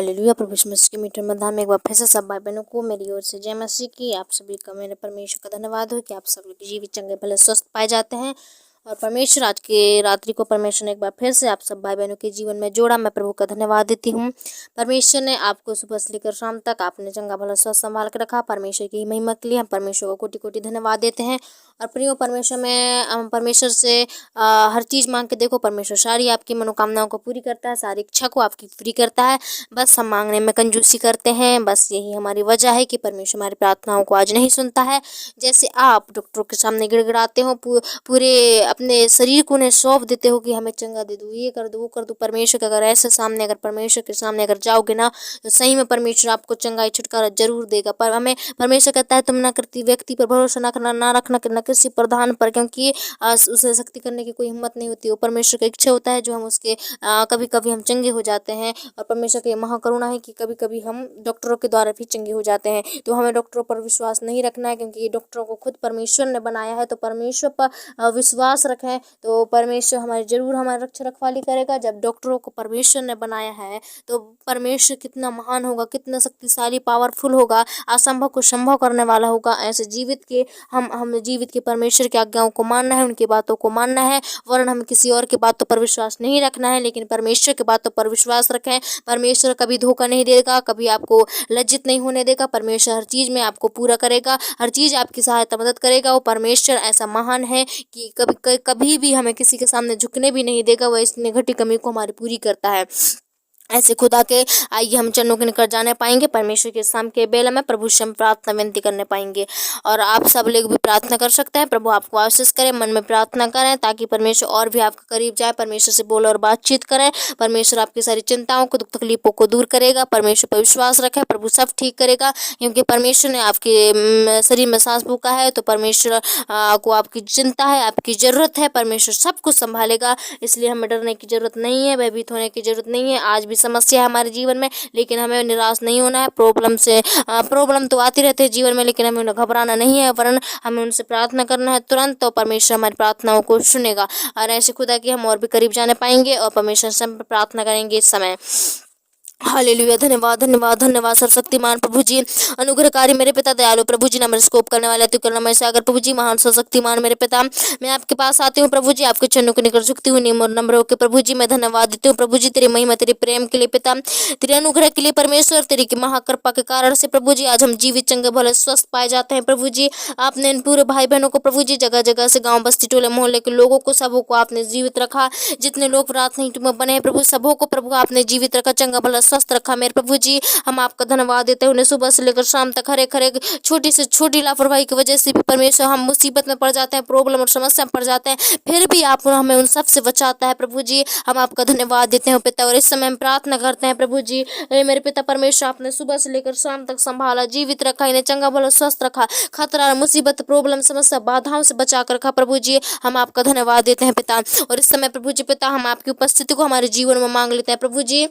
Hallelujah. प्रभु यीशु मसीह के मीठे मध्याह्न में एक बार फिर से सब भाई बहनों को मेरी ओर से जय मसीह की। आप सभी का मेरे परमेश्वर का धन्यवाद हो कि आप सब लोग जीवित चंगे भले स्वस्थ पाए जाते हैं। और परमेश्वर आज के रात्रि को परमेश्वर ने एक बार फिर से आप सब भाई बहनों के जीवन में जोड़ा। मैं प्रभु का धन्यवाद देती हूँ। परमेश्वर ने आपको सुबह से लेकर शाम तक आपने चंगा भला स्वस्थ संभाल कर रखा। परमेश्वर की महिमा के लिए हम परमेश्वर को कोटि कोटि धन्यवाद देते हैं। और प्रियो परमेश्वर में हम परमेश्वर से हर चीज़ मांग के देखो, परमेश्वर सारी आपकी मनोकामनाओं को पूरी करता है, सारी इच्छा को आपकी पूरी करता है। बस हम मांगने में कंजूसी करते हैं, बस यही हमारी वजह है कि परमेश्वर हमारी प्रार्थनाओं को आज नहीं सुनता है। जैसे आप डॉक्टरों के सामने गिड़गिड़ाते हो, पूरे अपने शरीर को उन्हें सौंप देते हो कि हमें चंगा दे दो, ये कर दो, वो कर दो। परमेश्वर के अगर ऐसे सामने अगर परमेश्वर के सामने अगर जाओगे ना, तो सही में परमेश्वर आपको चंगाई छुटकारा जरूर देगा। पर हमें परमेश्वर कहता है तुम ना करती व्यक्ति पर भरोसा ना करना, ना रखना न किसी प्रधान पर, क्योंकि उसे शक्ति करने की कोई हिम्मत नहीं होती। वो परमेश्वर का इच्छा होता है जो हम उसके कभी कभी हम चंगे हो जाते हैं। और परमेश्वर की महाकरुणा है कि कभी कभी हम डॉक्टरों के द्वारा भी चंगे हो जाते हैं। तो हमें डॉक्टरों पर विश्वास नहीं रखना है, क्योंकि डॉक्टरों को खुद परमेश्वर ने बनाया है। तो परमेश्वर पर विश्वास रखें तो परमेश्वर हमारी जरूर हमारी रक्षा रखवाली करेगा। जब डॉक्टरों को परमेश्वर ने बनाया है तो परमेश्वर कितना महान होगा, कितना शक्तिशाली पावरफुल होगा, असंभव को संभव करने वाला होगा। ऐसे जीवित के हम जीवित के परमेश्वर की आज्ञाओं को मानना है, उनकी बातों को मानना है, वरन हम किसी और की बातों पर विश्वास नहीं रखना है, लेकिन परमेश्वर की बातों पर विश्वास रखें। परमेश्वर कभी धोखा नहीं देगा, कभी आपको लज्जित नहीं होने देगा। परमेश्वर हर चीज़ में आपको पूरा करेगा, हर चीज़ आपकी सहायता मदद करेगा। वो परमेश्वर ऐसा महान है कि कभी कभी भी हमें किसी के सामने झुकने भी नहीं देगा। वह इतनी घटी कमी को हमारी पूरी करता है। ऐसे खुदा के आइए हम चरणों के निकट जाने पाएंगे। परमेश्वर के शाम के बेला में प्रभु से हम प्रार्थना विनती करने पाएंगे। और आप सब लोग भी प्रार्थना कर सकते हैं। प्रभु आपको आशीष करें, मन में प्रार्थना करें ताकि परमेश्वर और भी आपके करीब जाए। परमेश्वर से बोलो और बातचीत करें। परमेश्वर आपकी सारी चिंताओं को, दुख तकलीफों को दूर करेगा। परमेश्वर पर विश्वास रखें, प्रभु सब ठीक करेगा, क्योंकि परमेश्वर ने आपके शरीर में सांस फूंका है। तो परमेश्वर को आपकी चिंता है, आपकी जरूरत है। परमेश्वर सब कुछ संभालेगा, इसलिए हमें डरने की जरूरत नहीं है, भयभीत होने की जरूरत नहीं है। आज भी समस्या है हमारे जीवन में, लेकिन हमें निराश नहीं होना है। प्रॉब्लम तो आती रहती है जीवन में, लेकिन हमें उन्हें घबराना नहीं है, वरन हमें उनसे प्रार्थना करना है तुरंत। तो परमेश्वर हमारी प्रार्थनाओं को सुनेगा। और ऐसे खुदा की हम और भी करीब जाने पाएंगे और परमेश्वर से हम प्रार्थना करेंगे इस समय। हालेलुया। धन्यवाद धन्यवाद धन्यवाद सर्वशक्तिमान प्रभु जी, अनुग्रहकारी मेरे पिता, दयालु प्रभु जी, नम्र स्कोप करने वाले तू करना मैं सागर प्रभु जी, महान सर्वशक्तिमान मेरे पिता, मैं आपके पास आती हूँ प्रभु जी, आपके चरणों के निकट झुकती हूँ निम्र और नम्र होकर प्रभु जी। मैं धन्यवाद देती हूँ प्रभु जी तेरी महिमा, तेरे प्रेम के लिए पिता, तेरे अनुग्रह के लिए परमेश्वर, तेरी की महाकृपा के कारण से प्रभु जी आज हम जीवित चंगे भले स्वस्थ पाए जाते हैं प्रभु जी। आपने इन पूरे भाई बहनों को प्रभु जी जगह जगह से, गाँव बस्ती टोले मोहल्ले के लोगों को, सबों को आपने जीवित रखा। जितने लोग प्रार्थना में बने हैं प्रभु, सबों को प्रभु आपने जीवित रखा, चंगा भला स्वस्थ रखा मेरे प्रभु जी। हम आपका धन्यवाद देते हैं। उन्हें सुबह से लेकर शाम तक हर एक छोटी से छोटी लापरवाही की वजह से भी परमेश्वर हम मुसीबत में पड़ जाते हैं, प्रॉब्लम और समस्या में पड़ जाते हैं, फिर भी आप हमें उन सब से बचाता है प्रभु जी। हम आपका धन्यवाद देते हैं पिता। और इस समय हम प्रार्थना करते हैं प्रभु जी, मेरे पिता परमेश्वर, आपने सुबह से लेकर शाम तक संभाला, जीवित रखा, इन्हें चंगा भला स्वस्थ रखा, खतरा मुसीबत प्रॉब्लम समस्या बाधाओं से बचा कर रखा प्रभु जी। हम आपका धन्यवाद देते हैं पिता। और इस समय प्रभु जी पिता, हम आपकी उपस्थिति को हमारे जीवन में मांग लेते हैं प्रभु जी,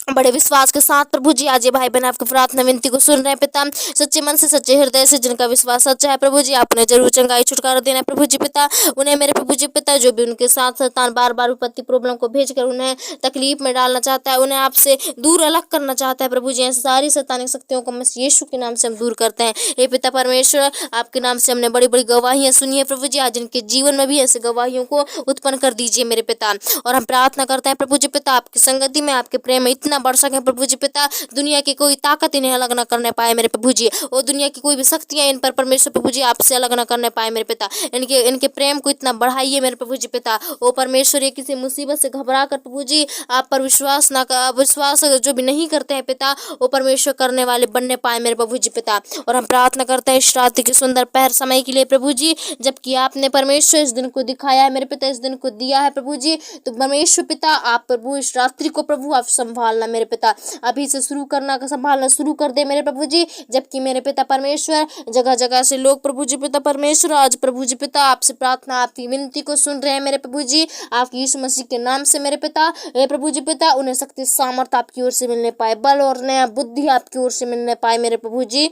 बड़े विश्वास के साथ प्रभु जी। आज ये भाई बहन आपकी प्रार्थना विनती को सुन रहे हैं पिता, सच्चे मन से, सच्चे हृदय से, जिनका विश्वास सच्चा है प्रभु जी, आपने जरूर चंगाई छुटकारा देना है प्रभु जी पिता। उन्हें मेरे प्रभु जी पिता, जो भी उनके साथ शैतान बार बार विपत्ति प्रॉब्लम को भेजकर उन्हें तकलीफ में डालना चाहता है, उन्हें आपसे दूर अलग करना चाहता है प्रभु जी, ऐसी सारी शैतानिक शक्तियों को मसीह यीशु के नाम से हम दूर करते हैं। हे पिता परमेश्वर, आपके नाम से हमने बड़ी बड़ी गवाहियां सुनी है प्रभु जी, आज इनके जीवन में भी ऐसे गवाहियों को उत्पन्न कर दीजिए मेरे पिता। और हम प्रार्थना करते हैं प्रभु जी पिता, आपकी संगति में, आपके प्रेम में इतना बढ़ सके प्रभु जी पिता, दुनिया की कोई ताकत इन्हें अलग न करने पाए मेरे प्रभु जी, और दुनिया की कोई भी शक्तियां इन पर परमेश्वर प्रभु जी आपसे अलग न करने पाए मेरे पिता। इनके प्रेम को इतना बढ़ाइए मेरे प्रभु जी पिता। ओ परमेश्वर, ये किसी मुसीबत से घबरा कर प्रभु जी आप पर विश्वास जो भी नहीं करते हैं पिता, वो परमेश्वर करने वाले बनने पाए मेरे प्रभु जी पिता। और हम प्रार्थना करते हैं इस रात्रि के सुंदर पहर समय के लिए प्रभु जी, जबकि आपने परमेश्वर इस दिन को दिखाया है मेरे पिता, इस दिन को दिया है प्रभु जी, तो परमेश्वर पिता आप प्रभु इस रात्रि को प्रभु आप संभालना मेरे पिता, अभी से शुरू करना संभालना शुरू कर दे मेरे प्रभु जी। जबकि मेरे पिता परमेश्वर जगह जगह से लोग प्रभु जी पिता परमेश्वर आज प्रभु जी पिता आपसे प्रार्थना, आपकी विनती को सुन रहे हैं मेरे प्रभु जी, आपकी यीशु मसीह के नाम से मेरे पिता। हे प्रभु जी पिता, उन्हें शक्ति सामर्थ आपकी ओर से मिलने पाए, बल और नया बुद्धि आपकी ओर से मिलने पाए मेरे प्रभु जी।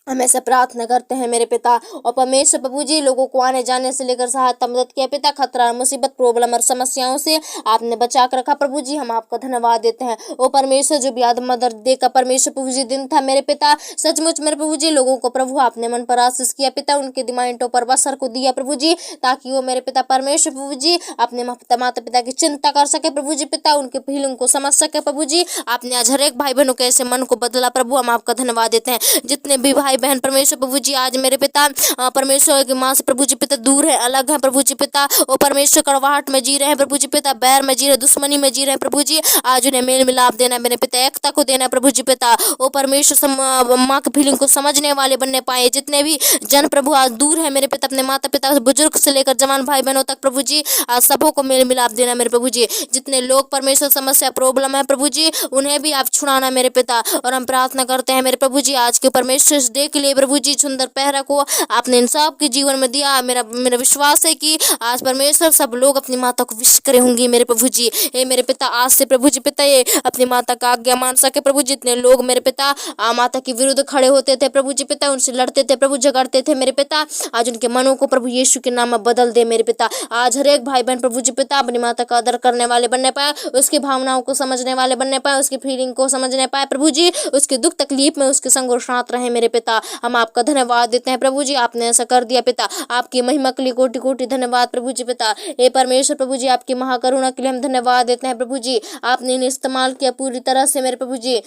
हम ऐसा प्रार्थना करते हैं मेरे पिता। और परमेश्वर प्रभु जी, लोगों को आने जाने से लेकर सहायता मदद किया पिता, खतरा मुसीबत प्रॉब्लम और समस्याओं से आपने बचा कर रखा प्रभु जी, हम आपका धन्यवाद देते हैं। ओ परमेश्वर, जो भी आदम दर्द देकर परमेश्वर प्रभु जी दिन था मेरे पिता, सचमुच मेरे प्रभु जी, लोगों को प्रभु आपने मन पर आशीष किया पिता, उनके दिमागों पर बसर को दिया प्रभु जी, ताकि वो मेरे पिता परमेश्वर प्रभु जी अपने माता पिता की चिंता कर सके प्रभु जी पिता, उनके फीलिंग को समझ सके प्रभु जी। आपने आज हर एक भाई बहनों के ऐसे मन को बदला प्रभु, हम आपका धन्यवाद देते हैं। जितने भी भाई बहन परमेश्वर प्रभु जी आज मेरे पिता परमेश्वर की माँ से प्रभु जी पिता दूर है, अलग है प्रभु जी पिता, वो परमेश्वर कड़वाहट में जी रहे हैं प्रभु जी पिता, बैर में जी रहे, दुश्मनी में जी रहे हैं प्रभु जी, आज उन्हें मेल मिलाप देना मेरे पिता, एकता को देना प्रभु जी पिता, वो परमेश्वर माँ की फीलिंग को समझने वाले बनने पाए। जितने भी जन प्रभु आज दूर है मेरे पिता, अपने माता पिता बुजुर्ग से लेकर जवान भाई बहनों तक प्रभु जी, आज सबों को मेल मिलाप देना मेरे प्रभु जी। जितने लोग परमेश्वर समस्या प्रॉब्लम है प्रभु जी, उन्हें भी आप छुड़ाना मेरे पिता। और हम प्रार्थना करते हैं मेरे प्रभु जी, आज के परमेश्वर डे के लिए प्रभु जी, सुंदर पहरा को आपने इन सब के जीवन में दिया। मेरा विश्वास है कि आज परमेश्वर सब लोग अपनी माता को विश करे होंगे मेरे प्रभु जी। हे मेरे पिता, आज से प्रभु जी पिता ये अपनी माता का आज्ञा मान सके प्रभु। जितने लोग मेरे पिता माता के विरुद्ध खड़े होते थे प्रभु जी पिता, उनसे लड़ते थे प्रभु, झगड़ते थे मेरे पिता, आज उनके मनों को प्रभु यीशु के नाम में बदल दे मेरे पिता। आज हर एक भाई बहन प्रभु जी पिता अपनी माता का आदर करने वाले बनने पाए, उसकी भावनाओं को समझने वाले बनने पाए, उसकी फीलिंग को समझने पाए प्रभु जी, उसके दुख तकलीफ में उसके संग और साथ रहे मेरे पिता। हम आपका धन्यवाद देते हैं प्रभु जी, आपने ऐसा कर दिया पिता, आपकी महिमा के लिए कोटि कोटि धन्यवाद प्रभु जी पिता। हे परमेश्वर प्रभु जी, आपकी महाकरुणा के लिए हम धन्यवाद देते हैं प्रभु जी, आपने इन्हें इस्तेमाल किया पूरी तरह से मेरे प्रभु जी।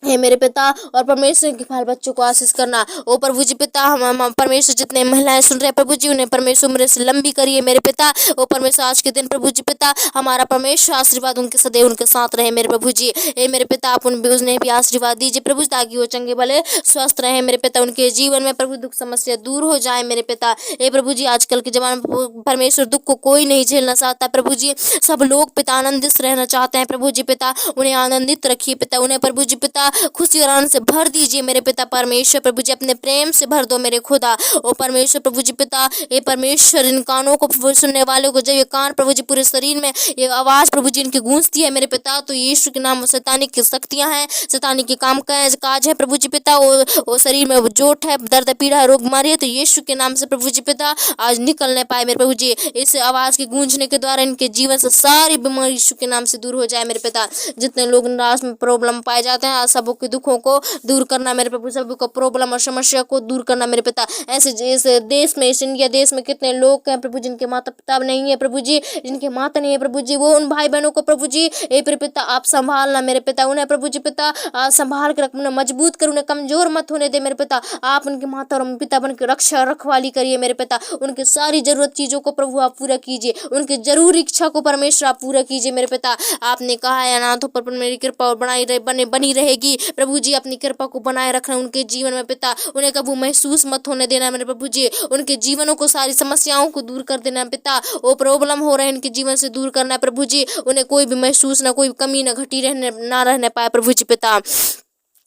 हे मेरे पिता, और परमेश्वर के बाल बच्चों को आशीष करना। ओ प्रभु जी पिता, हम परमेश्वर जितने महिलाएं सुन रहे हैं प्रभु जी, उन्हें परमेश्वर उम्र से लंबी करिए मेरे पिता। ओ परमेश्वर, आज के दिन प्रभु जी पिता हमारा परमेश्वर आशीर्वाद उनके सदैव उनके साथ रहे मेरे प्रभु जी। हे मेरे पिता, आप उन्हें भी आशीर्वाद दीजिए प्रभु, ताकि वो चंगे भले स्वस्थ रहे मेरे पिता, उनके जीवन में प्रभु दुख समस्या दूर हो जाए मेरे पिता। हे प्रभु जी, आजकल के जमाने में परमेश्वर दुख को कोई नहीं झेलना चाहता प्रभु जी, सब लोग पिता आनंदित रहना चाहते हैं प्रभु जी पिता, उन्हें आनंदित रखिए पिता, उन्हें प्रभु जी पिता खुशी और आनंद से भर दीजिए मेरे पिता परमेश्वर प्रभु जी, अपने प्रेम से भर दो मेरे खुदा। ओ परमेश्वर प्रभु जी पिता, ये परमेश्वर इन कानों को सुनने वालों को, जब ये कान प्रभु जी पूरे शरीर में ये आवाज प्रभु जी इनकी गूंजती है मेरे पिता, तो यीशु के नाम शैतानी की शक्तियां हैं, शैतानी के काम काज है प्रभु जी पिता, वो शरीर में जोट है, दर्द पीड़ा रोग बीमारी है, तो यीशु के नाम से प्रभु जी पिता आज निकलने पाए मेरे प्रभु जी। इस आवाज के गूंजने के द्वारा इनके जीवन से सारी बीमारी यीशु के नाम से दूर हो जाए मेरे पिता। जितने लोग निराश में प्रॉब्लम पाए जाते हैं, आज सबों के दुखों को दूर करना मेरे प्रभु, सभी को प्रॉब्लम और समस्या को दूर करना मेरे पिता। ऐसे इस देश में, इस इंडिया देश में कितने लोग हैं प्रभु जिनके माता पिता नहीं है प्रभु जी, जिनके माता नहीं है प्रभु जी, वो उन भाई बहनों को प्रभु जी ए पिता आप संभालना मेरे पिता, उन्हें प्रभु जी पिता संभाल कर उन्हें मजबूत कर, उन्हें कमजोर मत होने दे मेरे पिता। आप उनकी माता और पिता बन के रक्षा रखवाली करिए मेरे पिता, उनकी सारी जरूरत चीजों को प्रभु आप पूरा कीजिए, उनकी जरूरी इच्छा को परमेश्वर आप पूरा कीजिए मेरे पिता। आपने कहा है अनाथों पर मेरी कृपा और बनी रहेगी प्रभु जी, अपनी कृपा को बनाए रखना उनके जीवन में पिता, उन्हें कभी महसूस मत होने देना मेरे प्रभु जी, उनके जीवनों को सारी समस्याओं को दूर कर देना पिता, वो प्रॉब्लम हो रहे हैं इनके जीवन से दूर करना है प्रभु जी, उन्हें कोई भी महसूस ना, कोई कमी ना घटी रहने पाए प्रभु जी पिता।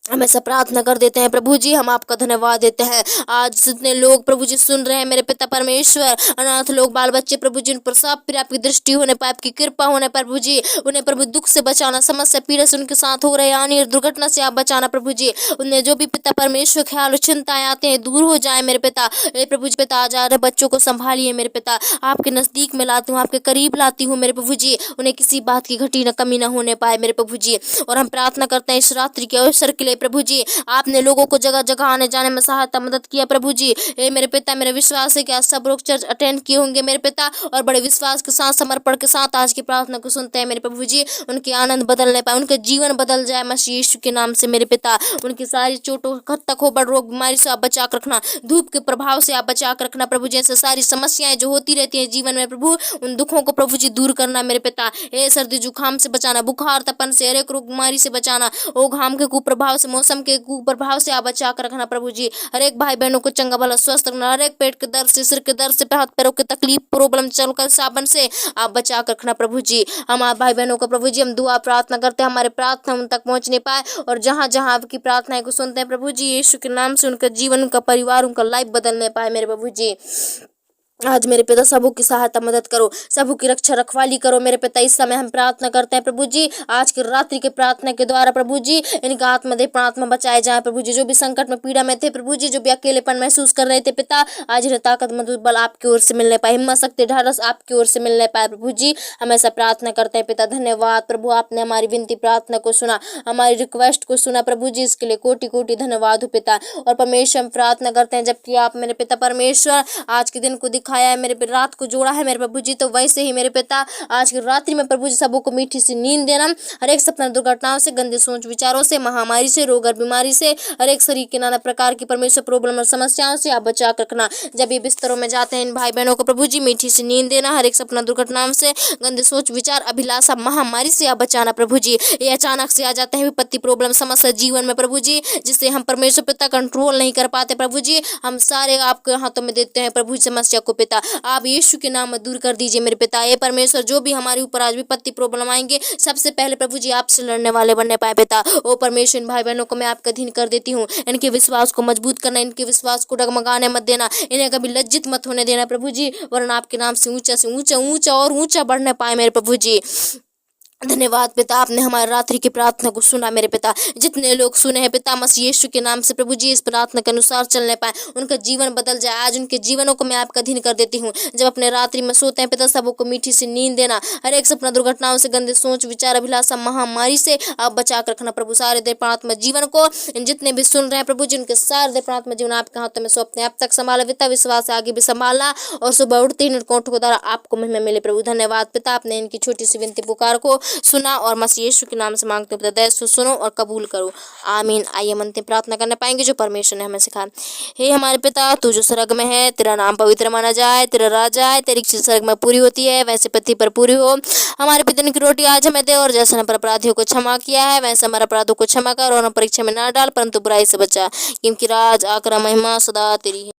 हम ऐसा प्रार्थना कर देते हैं प्रभु जी, हम आपका धन्यवाद देते हैं। आज जितने लोग प्रभु जी सुन रहे हैं मेरे पिता परमेश्वर, अनाथ लोग, बाल बच्चे प्रभु जी, उन पर सब फिर आपकी दृष्टि होने पाए, आपकी कृपा होने पर प्रभु जी, उन्हें प्रभु दुख से बचाना, समस्या पीड़ा से उनके साथ हो रहे हानि और दुर्घटना से आप बचाना प्रभु जी, उन्हें जो भी पिता परमेश्वर ख्याल और चिंताएं आते हैं दूर हो जाए मेरे पिता। प्रभु जी पिता, आज आ रहे बच्चों को संभालिए मेरे पिता, आपके नजदीक में लाती हूँ, आपके करीब लाती हूँ मेरे प्रभु जी, उन्हें किसी बात की घटी न कमी न होने पाए मेरे प्रभु जी। और हम प्रार्थना करते हैं इस रात्रि के अवसर के लिए प्रभु जी, आपने लोगों को जगह जगह आने जाने में सहायता मदद किया प्रभु जी। मेरे पिता, मेरा विश्वास है कि आज सब लोग चर्च अटेंड किए होंगे मेरे पिता, और बड़े विश्वास के साथ समर्पण के साथ आज की प्रार्थना को सुनते हैं मेरे प्रभु जी, उनके आनंद बदलने पाए, उनके जीवन बदल जाए मसीह यीशु के नाम से मेरे पिता। उनकी सारी चोटों तक हो, बड़ रोग बीमारी से आप बचा कर रखना, धूप के प्रभाव से आप बचा कर रखना प्रभु जी, ऐसे सारी समस्याएं जो होती रहती है जीवन में प्रभु, उन दुखों को प्रभु जी दूर करना मेरे पिता। सर्दी जुकाम से बचाना, बुखार तपन से, हर एक रोग बीमारी से बचाना, ओ घाम के कुप्रभाव से, मौसम के कुप्रभाव से आप बचा कर रखना प्रभु जी। हर एक भाई बहनों को चंगा भला स्वस्थ रखना, हर एक पेट के दर्द से, सिर के दर्द से, हाथ पैरों की तकलीफ प्रॉब्लम चलकर साबन से आप बचा कर रखना प्रभु जी। हम आप भाई बहनों को प्रभु जी हम दुआ प्रार्थना करते हैं, हमारे प्रार्थना उन तक पहुंच नहीं पाए, और जहां जहां आपकी प्रार्थनाएं को सुनते हैं प्रभु जी, यीशु के नाम से उनका जीवन, उनका परिवार, उनका लाइफ बदलने पाए मेरे प्रभु जी। आज मेरे पिता सबों की सहायता मदद करो, सबों की रक्षा रखवाली करो मेरे पिता। इस समय हम प्रार्थना करते हैं प्रभु जी, आज की रात्रि के प्रार्थना के द्वारा प्रभु जी इनका आत्मदेह प्रार्थना बचाए जाए प्रभु जी। जो भी संकट में पीड़ा में थे प्रभु जी, जो भी अकेलेपन महसूस कर रहे थे पिता, आज इन्हें ताकत मजबूत बल आपकी ओर से मिलने पाए, हिम्मत शक्ति ढाढ़स आपकी ओर से मिलने पाए प्रभु जी। हम ऐसा प्रार्थना करते हैं पिता। धन्यवाद प्रभु, आपने हमारी विनती प्रार्थना को सुना, हमारी रिक्वेस्ट को सुना प्रभु जी, इसके लिए कोटि कोटि धन्यवाद हो पिता। और परमेश्वर हम प्रार्थना करते हैं, जबकि आप मेरे पिता परमेश्वर आज के दिन को दिखाया है, मेरे रात को जोड़ा है मेरे प्रभु जी, तो वैसे ही मेरे पिता आज की रात्रि में प्रभु जी सबों को मीठी सी नींद देना, हर एक सपना दुर्घटनाओं से, गंदे सोच विचारों से, महामारी से, रोग और बीमारी से, हर एक शरीर के नाना प्रकार की परमेश्वर प्रॉब्लम और समस्याओं से आप बचा कर रखना। जब ये बिस्तरों में जाते हैं इन भाई बहनों को प्रभु जी मीठी सी नींद देना, हर एक सपना दुर्घटनाओं से, गंदे सोच विचार अभिलाषा महामारी से आप बचाना प्रभु जी। ये अचानक से आ जाते हैं विपत्ति प्रॉब्लम समस्या जीवन में प्रभु जी, जिससे हम परमेश्वर पिता कंट्रोल नहीं कर पाते प्रभु जी, हम सारे आपके हाथों में देते हैं प्रभु जी समस्या को पिता। आप यीशु के नाम में दूर कर दीजिए मेरे पिता। ये परमेश्वर जो भी हमारे ऊपर आज विपत्ति प्रॉब्लम आएंगे, सबसे पहले प्रभु जी आपसे लड़ने वाले बनने पाए पिता। ओ परमेश्वर, इन भाई बहनों को मैं आपका अधीन कर देती हूँ, इनके विश्वास को मजबूत करना, इनके विश्वास को डगमगाने मत देना, इन्हें कभी लज्जित मत होने देना प्रभु जी, वरना आपके नाम से ऊंचा ऊंचा और ऊंचा बढ़ने पाए मेरे प्रभु जी। धन्यवाद पिता, आपने हमारी रात्रि की प्रार्थना को सुना मेरे पिता। जितने लोग सुने हैं पिता मसीह यीशु के नाम से प्रभु जी इस प्रार्थना के अनुसार चलने पाए, उनका जीवन बदल जाए। आज उनके जीवनों को मैं आपका अधीन कर देती हूँ। जब अपने रात्रि में सोते हैं पिता, सबों को मीठी सी नींद देना, हर एक सपना दुर्घटनाओं से, गंदे सोच विचार अभिलाषा महामारी से आप बचा कर रखना प्रभु। सारे देव प्रार्थना जीवन को जितने भी सुन रहे हैं प्रभु जी, उनके सारे देव प्रार्थना जीवन आपके हाथों में सौंपते हैं। अब तक संभाला पिता, विश्वास से आगे भी संभालना, और सुबह उठते ही कोठों के द्वारा आपको महिमा मिले प्रभु। धन्यवाद पिता, आपने इनकी छोटी सी विनती पुकार को सुना, और मसीह यीशु के नाम से मांगते हैं पिता, सुनो और कबूल करो, आमीन। आइए हम अंतिम प्रार्थना करने पाएंगे जो परमेश्वर ने हमें सिखाया। हे हमारे पिता, तू जो स्वर्ग में है, तेरा नाम पवित्र माना जाए, तेरा राज आए, तेरी इच्छा स्वर्ग में पूरी होती है वैसे पृथ्वी पर पूरी हो। हमारे प्रतिदिन की रोटी आज हमें दे, और जैसे हम अपराधियों को क्षमा किया है वैसे हमारे अपराधों को क्षमा कर, और हम परीक्षा में ना डाल परंतु बुराई से बचा, क्योंकि राज आकर महिमा सदा तेरी है।